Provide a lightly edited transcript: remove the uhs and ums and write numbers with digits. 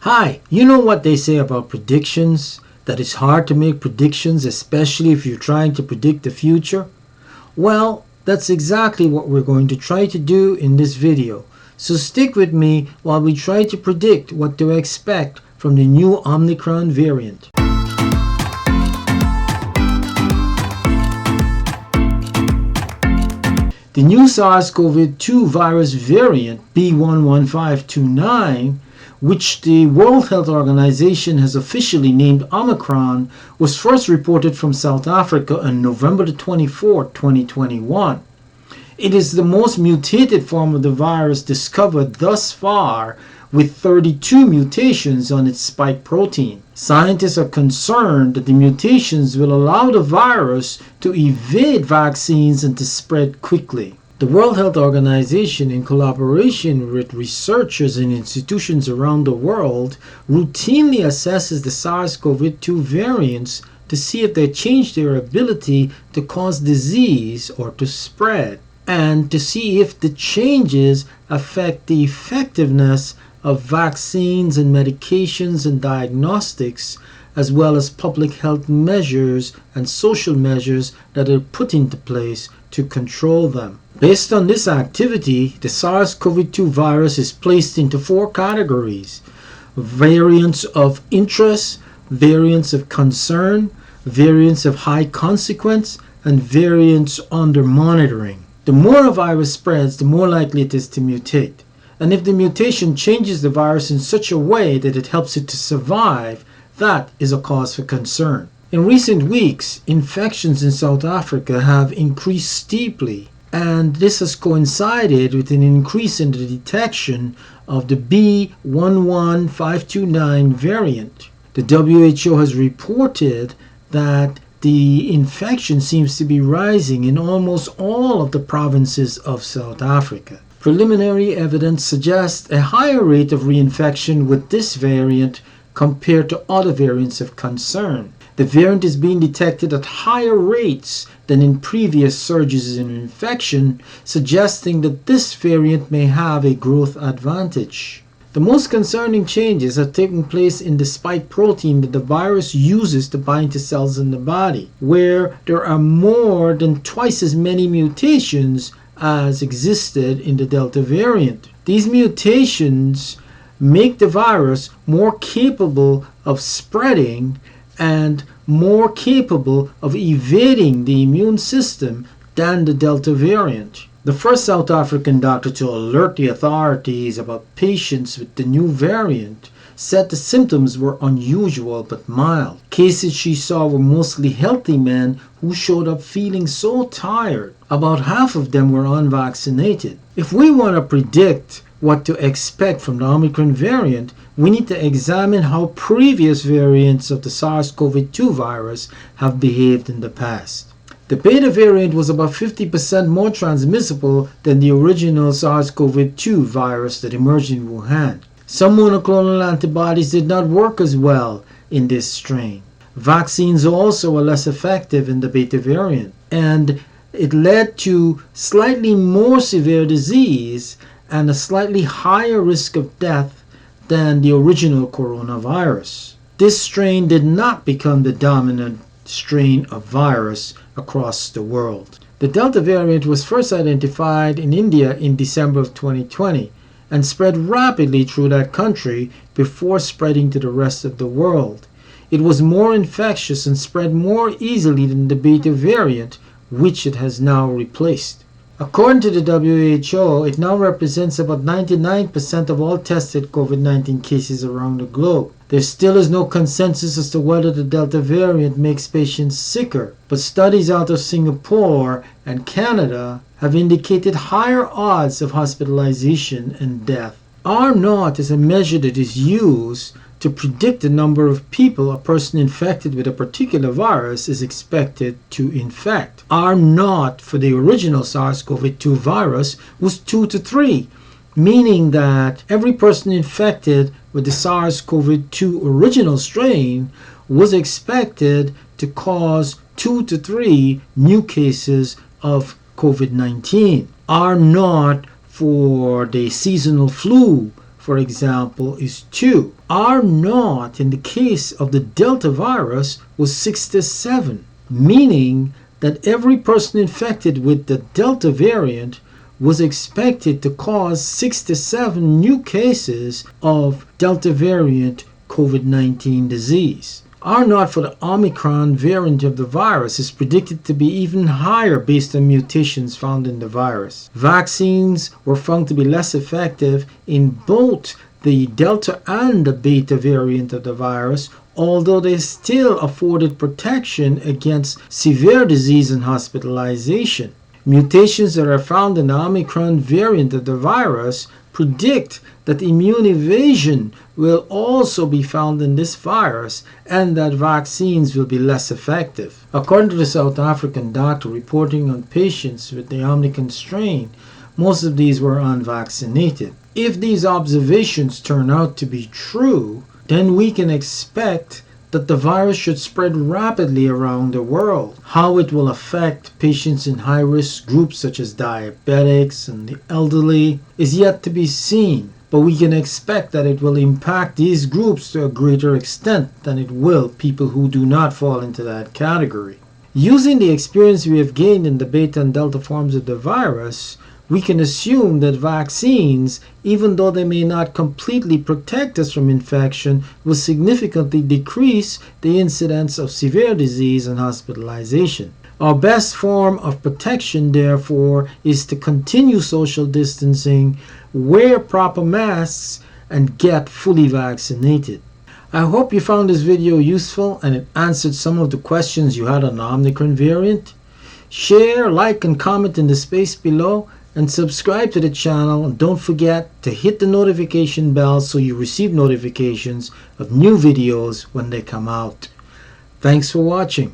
Hi, you know what they say about predictions? That it's hard to make predictions, especially if you're trying to predict the future? Well, that's exactly what we're going to try to do in this video. So stick with me while we try to predict what to expect from the new Omicron variant. The new SARS-CoV-2 virus variant B11529, which the World Health Organization has officially named Omicron, was first reported from South Africa on November 24, 2021. It is the most mutated form of the virus discovered thus far, with 32 mutations on its spike protein. Scientists are concerned that the mutations will allow the virus to evade vaccines and to spread quickly. The World Health Organization, in collaboration with researchers and institutions around the world, routinely assesses the SARS-CoV-2 variants to see if they change their ability to cause disease or to spread, and to see if the changes affect the effectiveness of vaccines and medications and diagnostics, as well as public health measures and social measures that are put into place to control them. Based on this activity, the SARS-CoV-2 virus is placed into 4 categories: variants of interest, variants of concern, variants of high consequence, and variants under monitoring. The more a virus spreads, the more likely it is to mutate. And if the mutation changes the virus in such a way that it helps it to survive, that is a cause for concern. In recent weeks, infections in South Africa have increased steeply, and this has coincided with an increase in the detection of the B11529 variant. The WHO has reported that the infection seems to be rising in almost all of the provinces of South Africa. Preliminary evidence suggests a higher rate of reinfection with this variant compared to other variants of concern. The variant is being detected at higher rates than in previous surges in infection, suggesting that this variant may have a growth advantage. The most concerning changes have taken place in the spike protein that the virus uses to bind to cells in the body, where there are more than twice as many mutations as existed in the Delta variant. These mutations make the virus more capable of spreading and more capable of evading the immune system than the Delta variant. The first South African doctor to alert the authorities about patients with the new variant said the symptoms were unusual but mild. Cases she saw were mostly healthy men who showed up feeling so tired. About half of them were unvaccinated. If we want to predict what to expect from the Omicron variant, we need to examine how previous variants of the SARS-CoV-2 virus have behaved in the past. The Beta variant was about 50% more transmissible than the original SARS-CoV-2 virus that emerged in Wuhan. Some monoclonal antibodies did not work as well in this strain. Vaccines also were less effective in the Beta variant, and it led to slightly more severe disease and a slightly higher risk of death than the original coronavirus. This strain did not become the dominant strain of virus across the world. The Delta variant was first identified in India in December of 2020 and spread rapidly through that country before spreading to the rest of the world. It was more infectious and spread more easily than the Beta variant, which it has now replaced. According to the WHO, it now represents about 99% of all tested COVID-19 cases around the globe. There still is no consensus as to whether the Delta variant makes patients sicker, but studies out of Singapore and Canada have indicated higher odds of hospitalization and death. R0 is a measure that is used to predict the number of people a person infected with a particular virus is expected to infect. R0 for the original SARS-CoV-2 virus was 2 to 3, meaning that every person infected with the SARS-CoV-2 original strain was expected to cause 2 to 3 new cases of COVID-19. R0 for the seasonal flu, for example, is 2. R naught in the case of the Delta virus was 67, meaning that every person infected with the Delta variant was expected to cause 67 new cases of Delta variant COVID-19 disease. R naught for the Omicron variant of the virus is predicted to be even higher based on mutations found in the virus. Vaccines were found to be less effective in both the Delta and the Beta variant of the virus, although they still afforded protection against severe disease and hospitalization. Mutations that are found in the Omicron variant of the virus predict that immune evasion will also be found in this virus and that vaccines will be less effective. According to the South African doctor reporting on patients with the Omicron strain, most of these were unvaccinated. If these observations turn out to be true, then we can expect that the virus should spread rapidly around the world. How it will affect patients in high-risk groups such as diabetics and the elderly is yet to be seen, but we can expect that it will impact these groups to a greater extent than it will people who do not fall into that category. Using the experience we have gained in the Beta and Delta forms of the virus, we can assume that vaccines, even though they may not completely protect us from infection, will significantly decrease the incidence of severe disease and hospitalization. Our best form of protection, therefore, is to continue social distancing, wear proper masks, and get fully vaccinated. I hope you found this video useful and it answered some of the questions you had on the Omicron variant. Share, like, and comment in the space below, and subscribe to the channel, and don't forget to hit the notification bell so you receive notifications of new videos when they come out. Thanks for watching.